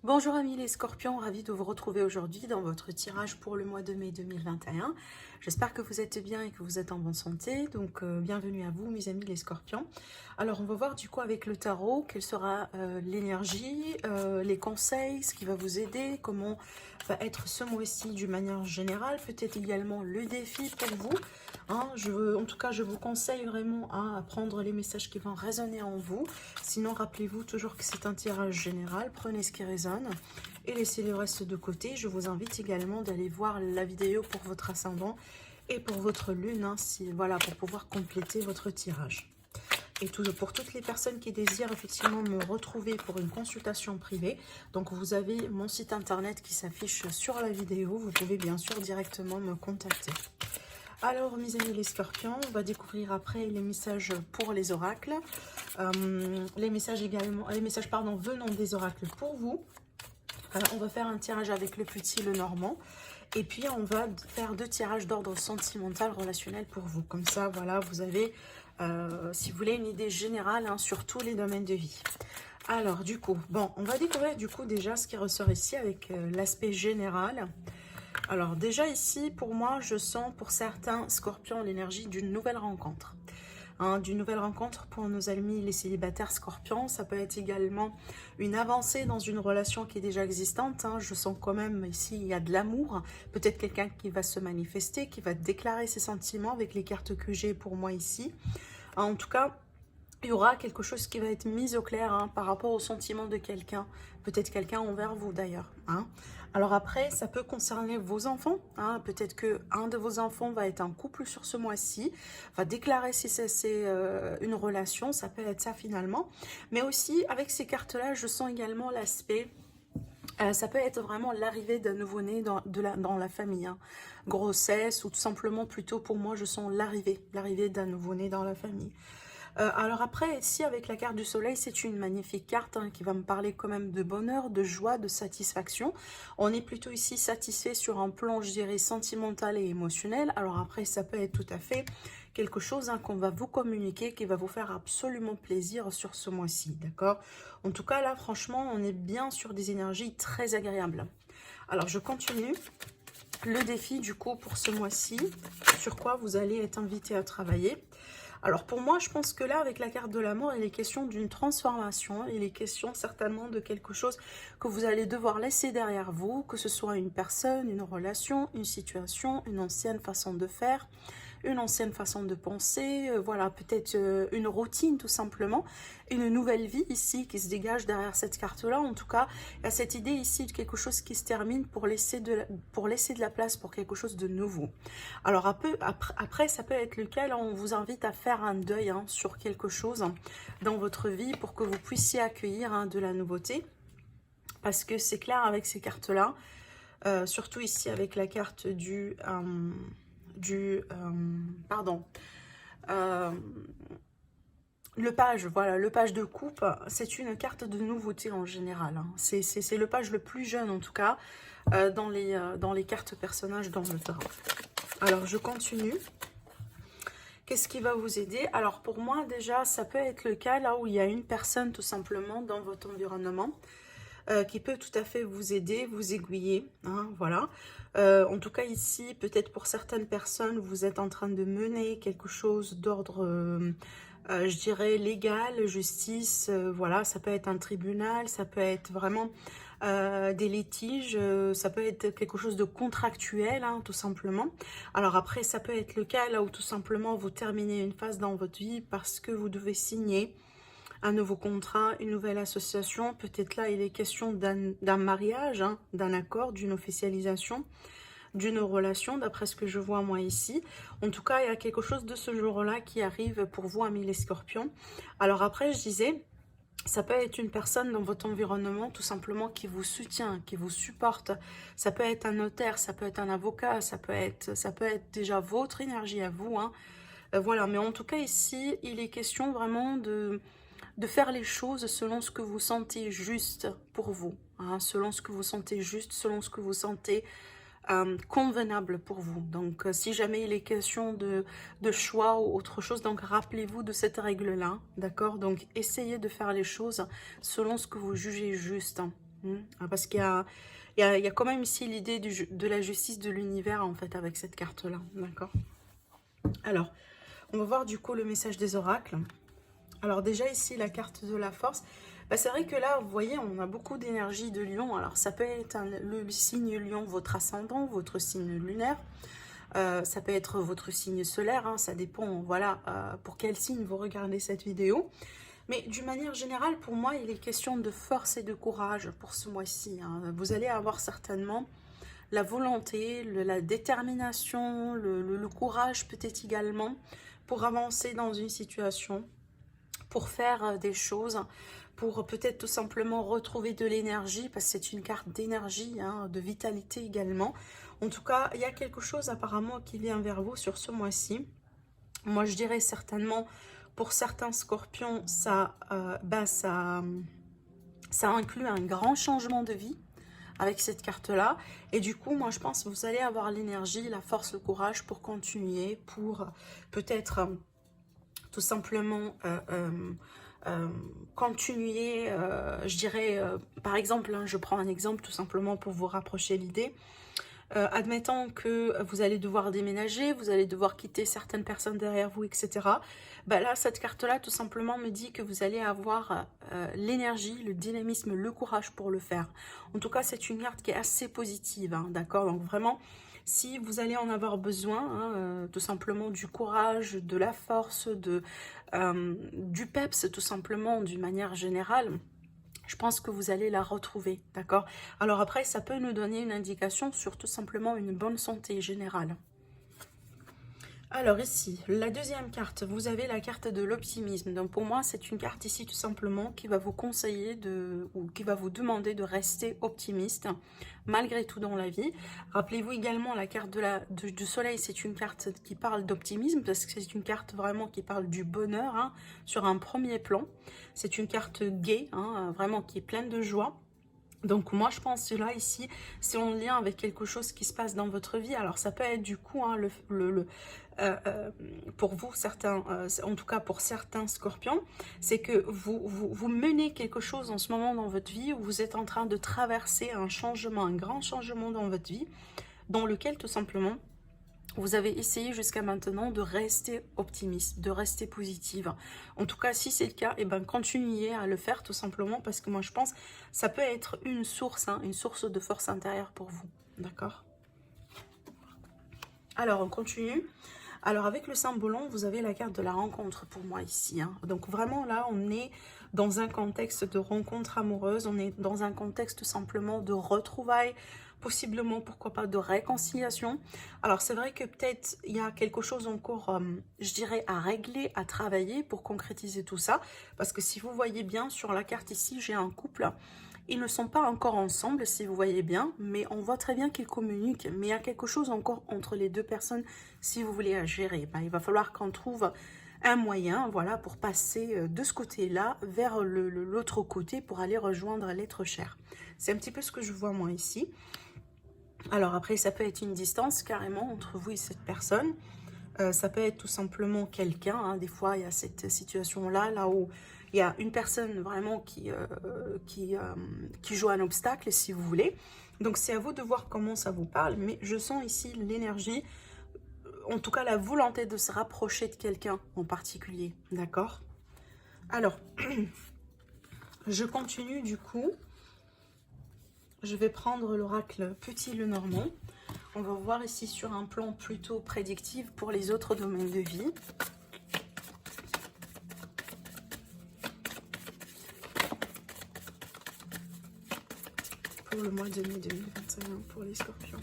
Bonjour amis les scorpions, ravi de vous retrouver aujourd'hui dans votre tirage pour le mois de mai 2021. J'espère que vous êtes bien et que vous êtes en bonne santé, donc bienvenue à vous mes amis les scorpions. Alors on va voir du coup avec le tarot, quelle sera l'énergie, les conseils, ce qui va vous aider, comment va être ce mois-ci d'une manière générale, peut-être également le défi pour vous. Hein, en tout cas, je vous conseille vraiment à prendre les messages qui vont résonner en vous. Sinon, rappelez-vous toujours que c'est un tirage général. Prenez ce qui résonne et laissez le reste de côté. Je vous invite également d'aller voir la vidéo pour votre ascendant et pour votre lune, hein, voilà, pour pouvoir compléter votre tirage. Et pour toutes les personnes qui désirent effectivement me retrouver pour une consultation privée, donc vous avez mon site internet qui s'affiche sur la vidéo. Vous pouvez bien sûr directement me contacter. Alors, mes amis les scorpions, on va découvrir après les messages pour les oracles. Les messages venant des oracles pour vous. On va faire un tirage avec le petit, le normand. Et puis, on va faire 2 tirages d'ordre sentimental, relationnel pour vous. Comme ça, voilà, vous avez, si vous voulez, une idée générale hein, sur tous les domaines de vie. Alors, du coup, bon, on va découvrir du coup déjà ce qui ressort ici avec l'aspect général. Alors déjà ici, pour moi, je sens pour certains scorpions l'énergie d'une nouvelle rencontre. Hein, d'une nouvelle rencontre pour nos amis les célibataires scorpions. Ça peut être également une avancée dans une relation qui est déjà existante. Hein. Je sens quand même ici, il y a de l'amour. Peut-être quelqu'un qui va se manifester, qui va déclarer ses sentiments avec les cartes que j'ai pour moi ici. Hein, en tout cas, il y aura quelque chose qui va être mis au clair hein, par rapport au sentiment de quelqu'un, peut-être quelqu'un envers vous d'ailleurs. Hein. Alors après, ça peut concerner vos enfants. Hein. Peut-être qu'un de vos enfants va être en couple sur ce mois-ci, va déclarer si c'est une relation, ça peut être ça finalement. Mais aussi, avec ces cartes-là, je sens également l'aspect... ça peut être vraiment l'arrivée d'un nouveau-né dans la famille. Hein. Grossesse ou tout simplement plutôt pour moi, je sens l'arrivée d'un nouveau-né dans la famille. Alors après, ici, avec la carte du soleil, c'est une magnifique carte hein, qui va me parler quand même de bonheur, de joie, de satisfaction. On est plutôt ici satisfait sur un plan, je dirais, sentimental et émotionnel. Alors après, ça peut être tout à fait quelque chose hein, qu'on va vous communiquer, qui va vous faire absolument plaisir sur ce mois-ci, d'accord? En tout cas, là, franchement, on est bien sur des énergies très agréables. Alors, je continue. Le défi, du coup, pour ce mois-ci, sur quoi vous allez être invité à travailler. Alors pour moi, je pense que là, avec la carte de l'amour, il est question d'une transformation. Il est question certainement de quelque chose que vous allez devoir laisser derrière vous, que ce soit une personne, une relation, une situation, une ancienne façon de faire, une ancienne façon de penser, voilà, peut-être une routine tout simplement, une nouvelle vie ici qui se dégage derrière cette carte-là. En tout cas, il y a cette idée ici de quelque chose qui se termine pour laisser de la place pour quelque chose de nouveau. Alors après, ça peut être le cas, là, on vous invite à faire un deuil hein, sur quelque chose dans votre vie pour que vous puissiez accueillir hein, de la nouveauté. Parce que c'est clair avec ces cartes-là, surtout ici avec la carte le page, voilà, le page de coupe, c'est une carte de nouveauté en général. Hein. C'est le page le plus jeune en tout cas dans les cartes personnages dans le tarot. Alors je continue. Qu'est-ce qui va vous aider? Alors pour moi déjà, ça peut être le cas là où il y a une personne tout simplement dans votre environnement qui peut tout à fait vous aider, vous aiguiller, hein, voilà. En tout cas ici, peut-être pour certaines personnes, vous êtes en train de mener quelque chose d'ordre, je dirais, légal, justice, voilà, ça peut être un tribunal, ça peut être vraiment des litiges, ça peut être quelque chose de contractuel, hein, tout simplement. Alors après, ça peut être le cas là où tout simplement vous terminez une phase dans votre vie parce que vous devez signer un nouveau contrat, une nouvelle association. Peut-être là, il est question d'un mariage, hein, d'un accord, d'une officialisation, d'une relation, d'après ce que je vois moi ici. En tout cas, il y a quelque chose de ce jour-là qui arrive pour vous, amis les scorpions. Alors après, je disais, ça peut être une personne dans votre environnement tout simplement qui vous soutient, qui vous supporte. Ça peut être un notaire, ça peut être un avocat, ça peut être déjà votre énergie à vous. Hein. Voilà, mais en tout cas ici, il est question vraiment de faire les choses selon ce que vous sentez juste pour vous, hein, selon ce que vous sentez juste, selon ce que vous sentez convenable pour vous. Donc, si jamais il est question de choix ou autre chose, donc rappelez-vous de cette règle-là, d'accord? Donc, essayez de faire les choses selon ce que vous jugez juste, hein, Parce qu'il y a, il y a quand même ici l'idée de la justice de l'univers, en fait, avec cette carte-là. D'accord? Alors, on va voir du coup le message des oracles. Alors déjà ici, la carte de la force. Bah, c'est vrai que là, vous voyez, on a beaucoup d'énergie de lion. Alors, ça peut être le signe lion, votre ascendant, votre signe lunaire. Ça peut être votre signe solaire, hein, ça dépend, voilà, pour quel signe vous regardez cette vidéo. Mais d'une manière générale, pour moi, il est question de force et de courage pour ce mois-ci. Hein. Vous allez avoir certainement la volonté, la détermination, le courage peut-être également pour avancer dans une situation, pour faire des choses, pour peut-être tout simplement retrouver de l'énergie, parce que c'est une carte d'énergie, hein, de vitalité également. En tout cas, il y a quelque chose apparemment qui vient vers vous sur ce mois-ci. Moi, je dirais certainement, pour certains scorpions, ça inclut un grand changement de vie avec cette carte-là. Et du coup, moi, je pense que vous allez avoir l'énergie, la force, le courage pour continuer, pour peut-être tout simplement continuer, je dirais, par exemple, hein, je prends un exemple tout simplement pour vous rapprocher l'idée. Admettons que vous allez devoir déménager, vous allez devoir quitter certaines personnes derrière vous, etc. Bah là, cette carte-là, tout simplement, me dit que vous allez avoir l'énergie, le dynamisme, le courage pour le faire. En tout cas, c'est une carte qui est assez positive, hein, d'accord? Donc vraiment, si vous allez en avoir besoin, hein, tout simplement du courage, de la force, du peps, tout simplement, d'une manière générale, je pense que vous allez la retrouver, d'accord? Alors après, ça peut nous donner une indication sur tout simplement une bonne santé générale. Alors ici, la deuxième carte, vous avez la carte de l'optimisme. Donc pour moi, c'est une carte ici tout simplement qui va vous conseiller ou qui va vous demander de rester optimiste malgré tout dans la vie. Rappelez-vous également la carte du soleil, c'est une carte qui parle d'optimisme parce que c'est une carte vraiment qui parle du bonheur, hein, sur un premier plan. C'est une carte gaie, hein, vraiment qui est pleine de joie. Donc moi je pense que là ici c'est en lien avec quelque chose qui se passe dans votre vie. Alors ça peut être du coup, hein, pour vous certains, en tout cas pour certains scorpions, c'est que vous menez quelque chose en ce moment dans votre vie où vous êtes en train de traverser un changement, un grand changement dans votre vie, dans lequel tout simplement vous avez essayé jusqu'à maintenant de rester optimiste, de rester positive. En tout cas, si c'est le cas, eh ben, continuez à le faire tout simplement parce que moi, je pense que ça peut être une source, hein, une source de force intérieure pour vous. D'accord? Alors, on continue. Alors, avec le symbolon, vous avez la carte de la rencontre pour moi ici. Hein. Donc, vraiment, là, on est dans un contexte de rencontre amoureuse. On est dans un contexte tout simplement de retrouvailles, possiblement, pourquoi pas, de réconciliation. Alors, c'est vrai que peut-être il y a quelque chose encore, je dirais, à régler, à travailler pour concrétiser tout ça. Parce que si vous voyez bien, sur la carte ici, j'ai un couple. Ils ne sont pas encore ensemble, si vous voyez bien, mais on voit très bien qu'ils communiquent. Mais il y a quelque chose encore entre les deux personnes, si vous voulez à gérer. Ben, il va falloir qu'on trouve un moyen, voilà, pour passer de ce côté-là vers l'autre côté pour aller rejoindre l'être cher. C'est un petit peu ce que je vois moi ici. Alors après, ça peut être une distance carrément entre vous et cette personne. Ça peut être tout simplement quelqu'un. Hein. Des fois, il y a cette situation-là, là où il y a une personne vraiment qui joue un obstacle, si vous voulez. Donc, c'est à vous de voir comment ça vous parle. Mais je sens ici l'énergie, en tout cas la volonté de se rapprocher de quelqu'un en particulier. D'accord? Alors, je continue du coup. Je vais prendre l'oracle Petit Lenormand. On va voir ici sur un plan plutôt prédictif pour les autres domaines de vie. Pour le mois de mai 2021 pour les scorpions.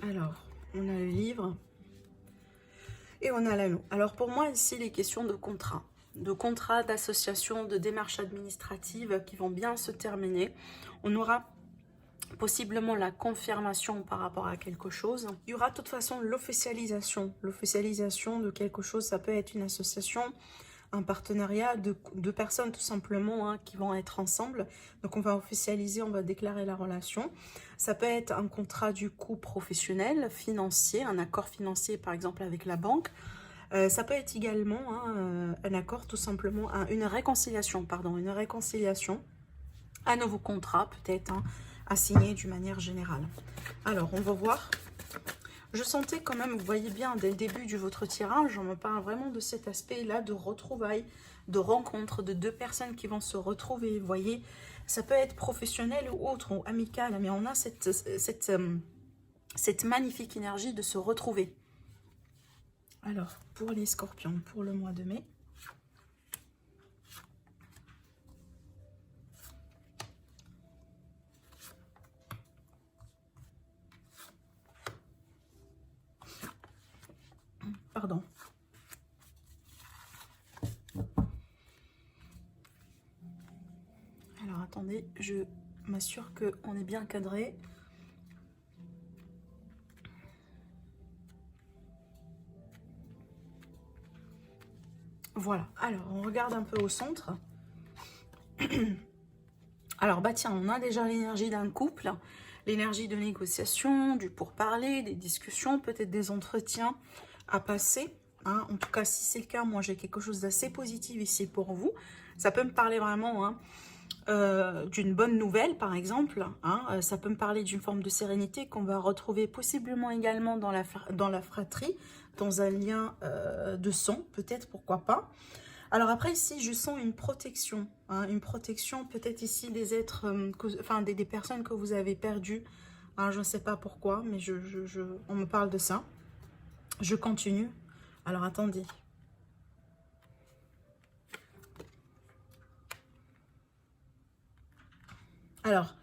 Alors, on a le livre et on a l'anneau. Alors pour moi ici, les questions de contrat, d'association, de démarches administratives qui vont bien se terminer. On aura possiblement la confirmation par rapport à quelque chose. Il y aura de toute façon l'officialisation de quelque chose. Ça peut être une association, un partenariat de personnes tout simplement, hein, qui vont être ensemble. Donc on va officialiser, on va déclarer la relation. Ça peut être un contrat du coup professionnel, financier, un accord financier par exemple avec la banque. Ça peut être également hein, un accord, tout simplement, une réconciliation, pardon, une réconciliation, un nouveau contrat peut-être hein, à signer d'une manière générale. Alors, on va voir. Je sentais quand même, vous voyez bien, dès le début de votre tirage, on me parle vraiment de cet aspect-là de retrouvailles, de rencontres, de deux personnes qui vont se retrouver. Vous voyez, ça peut être professionnel ou autre, ou amical, mais on a cette magnifique énergie de se retrouver. Alors, pour les scorpions, pour le mois de mai. Pardon. Alors, attendez, je m'assure qu'on est bien cadré. Voilà, alors on regarde un peu au centre. Alors, bah tiens, on a déjà l'énergie d'un couple, l'énergie de négociation, du pourparler, des discussions, peut-être des entretiens à passer. Hein. En tout cas, si c'est le cas, moi j'ai quelque chose d'assez positif ici pour vous. Ça peut me parler vraiment hein, d'une bonne nouvelle, par exemple. Hein. Ça peut me parler d'une forme de sérénité qu'on va retrouver possiblement également dans la fratrie, dans un lien de sang, peut-être, pourquoi pas. Alors après, ici, je sens une protection. Hein, une protection peut-être ici des êtres, enfin des personnes que vous avez perdues. Hein, je ne sais pas pourquoi, mais on me parle de ça. Je continue. Alors attendez. Alors,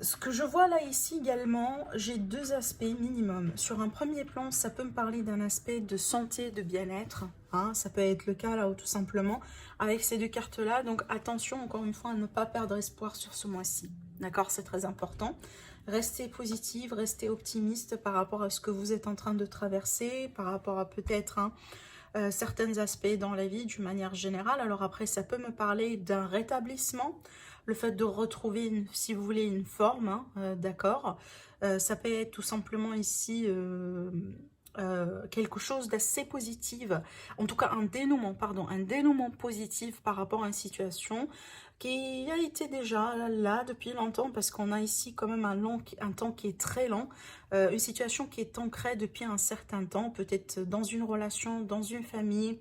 ce que je vois là ici également, j'ai deux aspects minimum. Sur un premier plan, ça peut me parler d'un aspect de santé, de bien-être. Hein, ça peut être le cas là, ou tout simplement, avec ces deux cartes-là. Donc attention, encore une fois, à ne pas perdre espoir sur ce mois-ci. D'accord, c'est très important. Restez positive, restez optimiste par rapport à ce que vous êtes en train de traverser, par rapport à peut-être hein, certains aspects dans la vie d'une manière générale. Alors après, ça peut me parler d'un rétablissement, le fait de retrouver, si vous voulez, une forme, hein, d'accord. Ça peut être tout simplement ici quelque chose d'assez positif, en tout cas un dénouement positif par rapport à une situation qui a été déjà là depuis longtemps, parce qu'on a ici quand même un temps qui est très long, une situation qui est ancrée depuis un certain temps, peut-être dans une relation, dans une famille,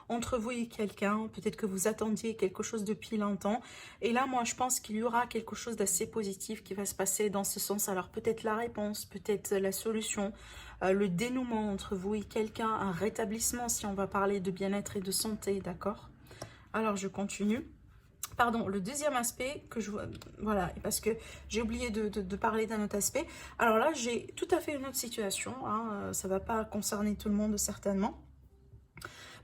entre vous et quelqu'un, peut-être que vous attendiez quelque chose depuis longtemps, et là moi je pense qu'il y aura quelque chose d'assez positif qui va se passer dans ce sens. Alors peut-être la réponse, peut-être la solution, le dénouement entre vous et quelqu'un, un rétablissement si on va parler de bien-être et de santé, d'accord. Alors je continue. Pardon, le deuxième aspect que je vois, voilà, parce que j'ai oublié de parler d'un autre aspect. Alors là, j'ai tout à fait une autre situation, hein, ça ne va pas concerner tout le monde certainement.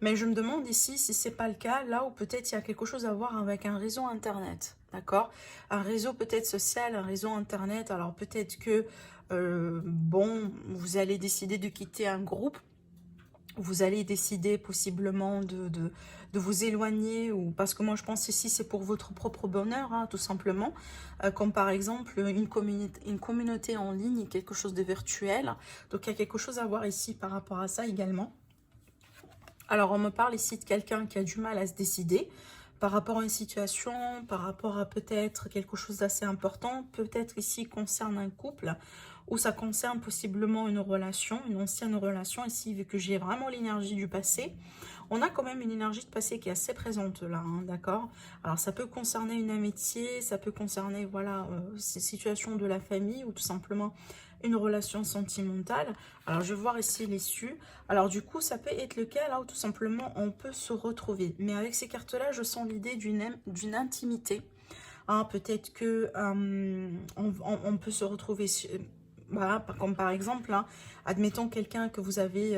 Mais je me demande ici si c'est pas le cas, là où peut-être il y a quelque chose à voir avec un réseau internet, d'accord? Un réseau peut-être social, un réseau internet. Alors peut-être que, bon, vous allez décider de quitter un groupe, vous allez décider possiblement de vous éloigner, ou parce que moi je pense ici c'est pour votre propre bonheur, hein, tout simplement, comme par exemple une communauté en ligne, quelque chose de virtuel. Donc il y a quelque chose à voir ici par rapport à ça également. Alors, on me parle ici de quelqu'un qui a du mal à se décider par rapport à une situation, par rapport à peut-être quelque chose d'assez important. Peut-être ici concerne un couple, ou ça concerne possiblement une relation, une ancienne relation. Ici, vu que j'ai vraiment l'énergie du passé, on a quand même une énergie de passé qui est assez présente là, hein, d'accord. Alors, ça peut concerner une amitié, ça peut concerner, voilà, ces situations de la famille, ou tout simplement une relation sentimentale. Alors, je vais voir ici l'issue. Alors, du coup, ça peut être le cas là où tout simplement on peut se retrouver. Mais avec ces cartes-là, je sens l'idée d'une intimité. Hein, peut-être que on peut se retrouver, voilà, comme par exemple, hein, admettons quelqu'un que vous avez,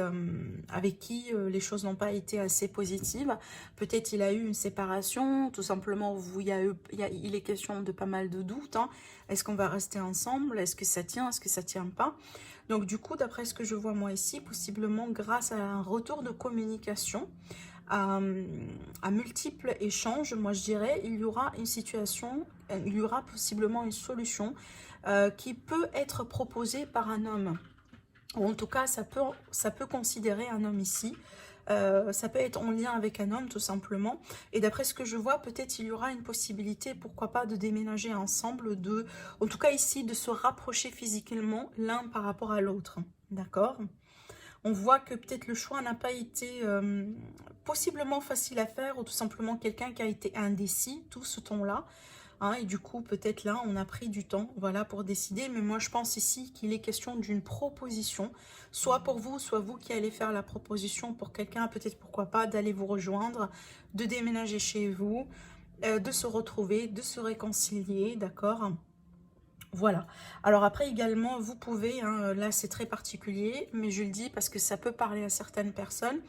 avec qui les choses n'ont pas été assez positives. Peut-être il a eu une séparation, tout simplement, il est question de pas mal de doutes. Hein. Est-ce qu'on va rester ensemble? Est-ce que ça tient? Est-ce que ça tient pas? Donc du coup, d'après ce que je vois moi ici, possiblement grâce à un retour de communication, à multiples échanges, moi je dirais, il y aura une situation, il y aura possiblement une solution qui peut être proposée par un homme. Ou en tout cas, ça peut considérer un homme ici. Ça peut être en lien avec un homme tout simplement. Et d'après ce que je vois, peut-être il y aura une possibilité, pourquoi pas, de déménager ensemble, en tout cas ici, de se rapprocher physiquement l'un par rapport à l'autre. D'accord? On voit que peut-être le choix n'a pas été possiblement facile à faire, ou tout simplement quelqu'un qui a été indécis tout ce temps-là. Hein, et du coup, peut-être là, on a pris du temps, voilà, pour décider. Mais moi, je pense ici qu'il est question d'une proposition, soit pour vous, soit vous qui allez faire la proposition pour quelqu'un, peut-être, pourquoi pas, d'aller vous rejoindre, de déménager chez vous, de se retrouver, de se réconcilier, d'accord? Voilà. Alors après également, vous pouvez, hein, là c'est très particulier, mais je le dis parce que ça peut parler à certaines personnes.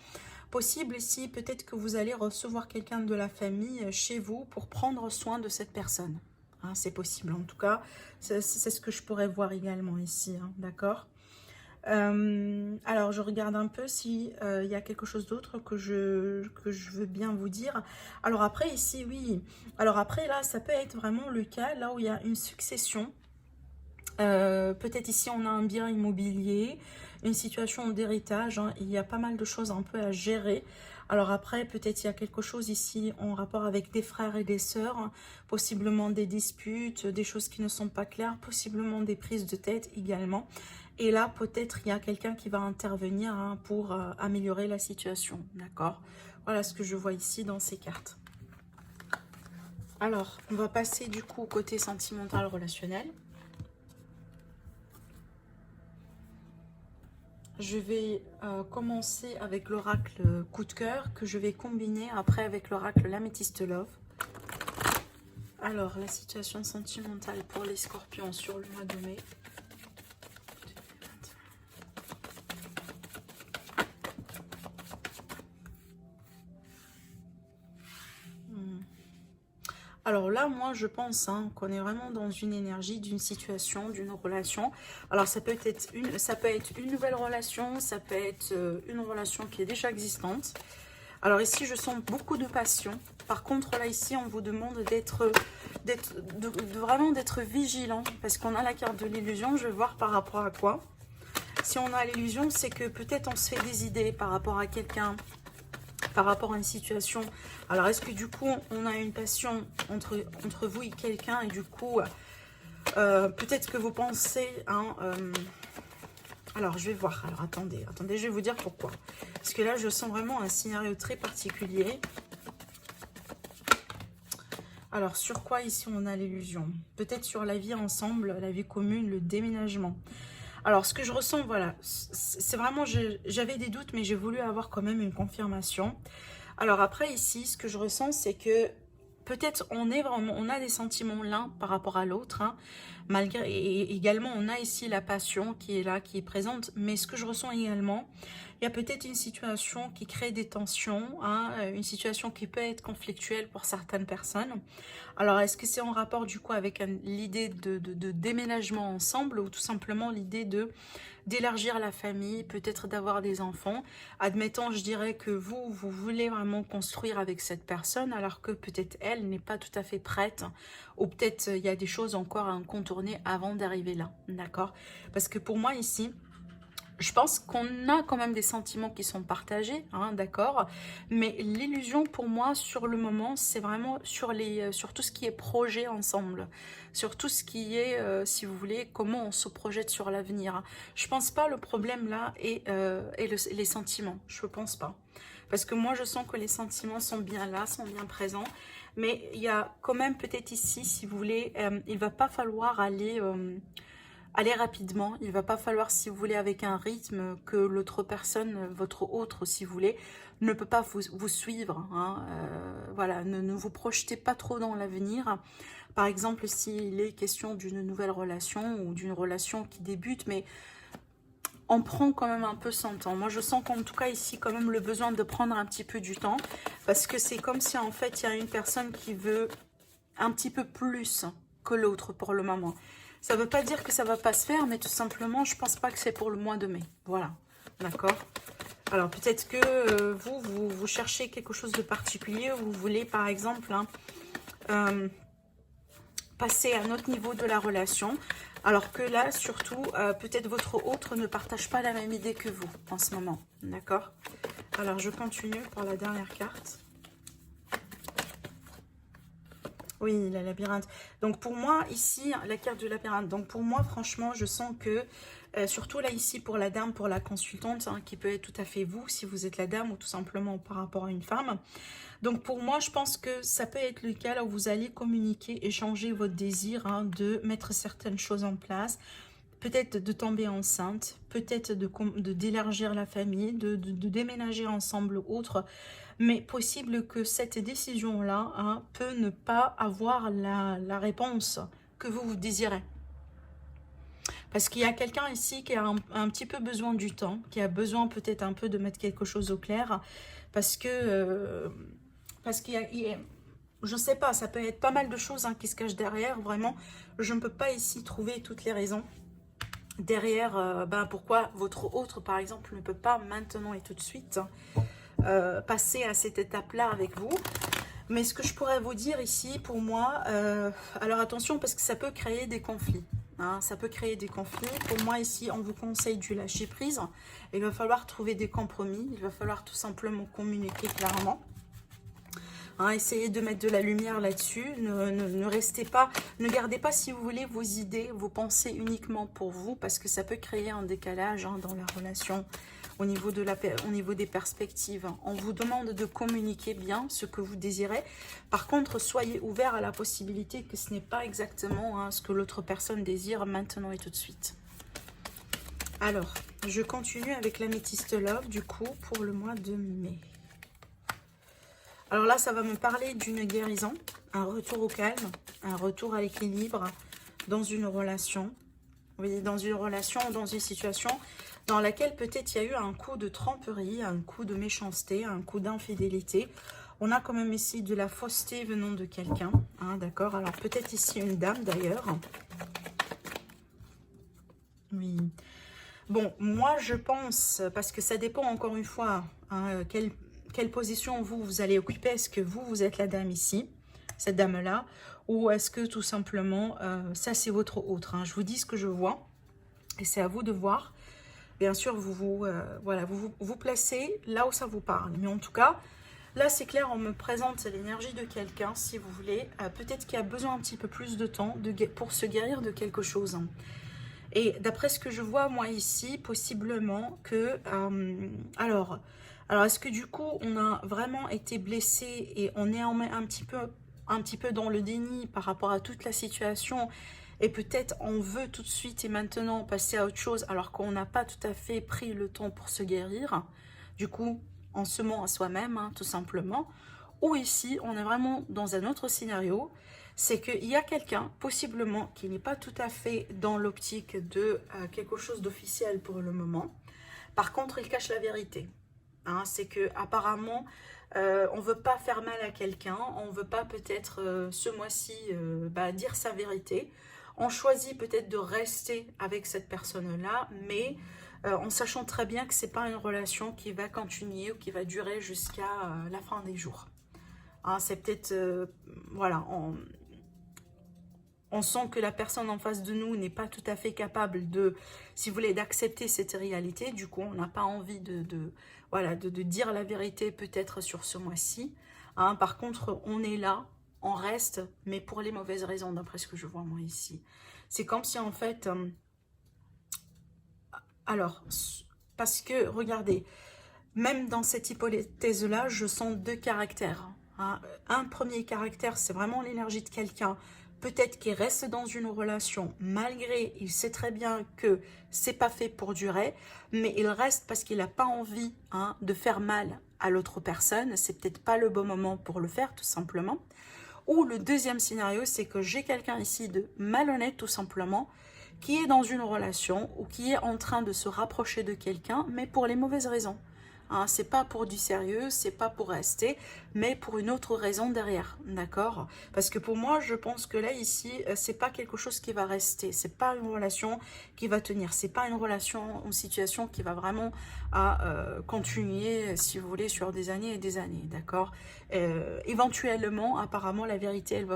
Possible ici, peut-être que vous allez recevoir quelqu'un de la famille chez vous pour prendre soin de cette personne. Hein, c'est possible en tout cas. C'est ce que je pourrais voir également ici, hein, d'accord? Alors je regarde un peu si il y a quelque chose d'autre que je veux bien vous dire. Alors après ici, oui. Alors après là, ça peut être vraiment le cas, là où il y a une succession. Peut-être ici on a un bien immobilier, une situation d'héritage, hein, il y a pas mal de choses un peu à gérer. Alors après peut-être il y a quelque chose ici en rapport avec des frères et des sœurs, hein, possiblement des disputes, des choses qui ne sont pas claires, possiblement des prises de tête également. Et là peut-être il y a quelqu'un qui va intervenir, hein, pour améliorer la situation, d'accord? Voilà ce que je vois ici dans ces cartes. Alors on va passer du coup au côté sentimental relationnel. Je vais commencer avec l'oracle coup de cœur que je vais combiner après avec l'oracle l'améthyste love. Alors, la situation sentimentale pour les scorpions sur le mois de mai. Alors là, moi, je pense, hein, qu'on est vraiment dans une énergie, d'une situation, d'une relation. Alors, ça peut être une nouvelle relation, ça peut être une relation qui est déjà existante. Alors ici, je sens beaucoup de passion. Par contre, là, ici, on vous demande vraiment d'être vigilant. Parce qu'on a la carte de l'illusion, je vais voir par rapport à quoi. Si on a l'illusion, c'est que peut-être on se fait des idées par rapport à quelqu'un, par rapport à une situation. Alors, est-ce que du coup, on a une passion entre vous et quelqu'un, et du coup, peut-être que vous pensez, hein, alors, je vais voir. Alors, attendez, je vais vous dire pourquoi. Parce que là, je sens vraiment un scénario très particulier. Alors, sur quoi ici on a l'illusion? Peut-être sur la vie ensemble, la vie commune, le déménagement. Alors, ce que je ressens, voilà, c'est vraiment, j'avais des doutes, mais j'ai voulu avoir quand même une confirmation. Alors après, ici, ce que je ressens, c'est que peut-être on a des sentiments l'un par rapport à l'autre, hein, malgré, et également, on a ici la passion qui est là, qui est présente, mais ce que je ressens également, il y a peut-être une situation qui crée des tensions, hein, une situation qui peut être conflictuelle pour certaines personnes. Alors, est-ce que c'est en rapport du coup avec l'idée de déménagement ensemble, ou tout simplement l'idée d'élargir la famille, peut-être d'avoir des enfants? Admettons, je dirais que vous voulez vraiment construire avec cette personne, alors que peut-être elle n'est pas tout à fait prête, ou peut-être il y a des choses encore à contourner avant d'arriver là, d'accord? Parce que pour moi ici, je pense qu'on a quand même des sentiments qui sont partagés, hein, d'accord. Mais l'illusion pour moi, sur le moment, c'est vraiment sur tout ce qui est projet ensemble. Sur tout ce qui est, si vous voulez, comment on se projette sur l'avenir. Je pense pas le problème là est les sentiments. Je pense pas. Parce que moi, je sens que les sentiments sont bien là, sont bien présents. Mais il y a quand même peut-être ici, si vous voulez, il va pas falloir aller rapidement. Il ne va pas falloir, si vous voulez, avec un rythme que l'autre personne, votre autre, si vous voulez, ne peut pas vous suivre, hein. Voilà, ne vous projetez pas trop dans l'avenir. Par exemple, s'il est question d'une nouvelle relation ou d'une relation qui débute, mais on prend quand même un peu son temps. Moi, je sens qu'en tout cas ici, quand même, le besoin de prendre un petit peu du temps, parce que c'est comme si, en fait, il y a une personne qui veut un petit peu plus que l'autre pour le moment. Ça ne veut pas dire que ça ne va pas se faire, mais tout simplement, je ne pense pas que c'est pour le mois de mai. Voilà, d'accord? Alors, peut-être que vous cherchez quelque chose de particulier. Vous voulez, par exemple, hein, passer à un autre niveau de la relation. Alors que là, surtout, peut-être votre autre ne partage pas la même idée que vous en ce moment. D'accord? Alors, je continue pour la dernière carte. Oui, la labyrinthe. Donc, pour moi, ici, la carte du labyrinthe. Donc, pour moi, franchement, je sens que, surtout là, ici, pour la dame, pour la consultante, hein, qui peut être tout à fait vous, si vous êtes la dame, ou tout simplement par rapport à une femme. Donc, pour moi, je pense que ça peut être le cas là où vous allez communiquer, échanger votre désir, hein, de mettre certaines choses en place. Peut-être de tomber enceinte, peut-être d'élargir la famille, de déménager ensemble ou autre. Mais possible que cette décision-là, hein, peut ne pas avoir la réponse que vous désirez. Parce qu'il y a quelqu'un ici qui a un petit peu besoin du temps, qui a besoin peut-être un peu de mettre quelque chose au clair. Parce que... je ne sais pas, ça peut être pas mal de choses, hein, qui se cachent derrière. Vraiment, je ne peux pas ici trouver toutes les raisons derrière, pourquoi votre autre, par exemple, ne peut pas maintenant et tout de suite passer à cette étape-là avec vous. Mais ce que je pourrais vous dire ici, pour moi, alors attention, parce que ça peut créer des conflits. Hein, ça peut créer des conflits. Pour moi, ici, on vous conseille du lâcher prise. Il va falloir trouver des compromis. Il va falloir tout simplement communiquer clairement. Hein, essayez de mettre de la lumière là-dessus. Ne restez pas, ne gardez pas, si vous voulez, vos idées, vos pensées uniquement pour vous, parce que ça peut créer un décalage, hein, dans la relation au niveau des perspectives. On vous demande de communiquer bien ce que vous désirez. Par contre, soyez ouvert à la possibilité que ce n'est pas exactement, hein, ce que l'autre personne désire maintenant et tout de suite. Alors, je continue avec l'améthyste love, du coup, pour le mois de mai. Alors là, ça va me parler d'une guérison, un retour au calme, un retour à l'équilibre dans une relation. Oui, dans une relation, dans une situation dans laquelle peut-être il y a eu un coup de tromperie, un coup de méchanceté, un coup d'infidélité. On a quand même ici de la fausseté venant de quelqu'un, hein, d'accord? Alors peut-être ici une dame d'ailleurs. Oui. Bon, moi je pense, parce que ça dépend encore une fois, hein, quelle position vous allez occuper. Est-ce que vous êtes la dame ici, cette dame-là, ou est-ce que tout simplement, ça c'est votre autre, hein. Je vous dis ce que je vois, et c'est à vous de voir. Bien sûr, voilà, vous placez là où ça vous parle. Mais en tout cas, là c'est clair, on me présente l'énergie de quelqu'un, si vous voulez, peut-être qu'il a besoin un petit peu plus de temps pour se guérir de quelque chose. Et d'après ce que je vois, moi, ici, possiblement que... alors est-ce que du coup, on a vraiment été blessé et on est un petit peu dans le déni par rapport à toute la situation, et peut-être on veut tout de suite et maintenant passer à autre chose alors qu'on n'a pas tout à fait pris le temps pour se guérir. Du coup, on se ment à soi-même, hein, tout simplement. Ou ici, on est vraiment dans un autre scénario. C'est qu'il y a quelqu'un, possiblement, qui n'est pas tout à fait dans l'optique de quelque chose d'officiel pour le moment. Par contre, il cache la vérité. Hein, c'est que apparemment, on ne veut pas faire mal à quelqu'un, on ne veut pas peut-être ce mois-ci dire sa vérité. On choisit peut-être de rester avec cette personne-là, mais en sachant très bien que ce n'est pas une relation qui va continuer ou qui va durer jusqu'à la fin des jours. Hein, c'est peut-être, voilà, on sent que la personne en face de nous n'est pas tout à fait capable de, si vous voulez, d'accepter cette réalité. Du coup, on n'a pas envie voilà, de dire la vérité peut-être sur ce mois-ci. Hein, par contre, on est là, on reste, mais pour les mauvaises raisons, d'après ce que je vois moi ici. C'est comme si en fait... alors, parce que, regardez, même dans cette hypothèse-là, je sens deux caractères. Hein. Un premier caractère, c'est vraiment l'énergie de quelqu'un, peut-être qui reste dans une relation, malgré, il sait très bien que c'est pas fait pour durer, mais il reste parce qu'il n'a pas envie, hein, de faire mal à l'autre personne. C'est peut-être pas le bon moment pour le faire, tout simplement. Ou le deuxième scénario, c'est que j'ai quelqu'un ici de malhonnête, tout simplement, qui est dans une relation ou qui est en train de se rapprocher de quelqu'un, mais pour les mauvaises raisons. Hein, c'est pas pour du sérieux, c'est pas pour rester, mais pour une autre raison derrière, d'accord? Parce que pour moi, je pense que là, ici, c'est pas quelque chose qui va rester, c'est pas une relation qui va tenir, c'est pas une relation, une situation qui va vraiment continuer, si vous voulez, sur des années et des années, d'accord? Éventuellement, apparemment, la vérité,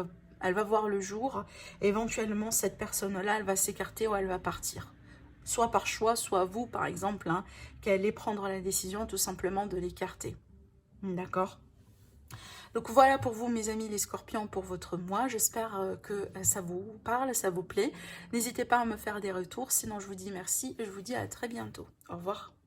elle va voir le jour. Éventuellement, cette personne-là, elle va s'écarter ou elle va partir. soit par choix, soit vous, par exemple, hein, qui allez prendre la décision tout simplement de l'écarter. D'accord? Donc voilà pour vous mes amis les scorpions pour votre mois. J'espère que ça vous parle, ça vous plaît. N'hésitez pas à me faire des retours. Sinon je vous dis merci et je vous dis à très bientôt. Au revoir.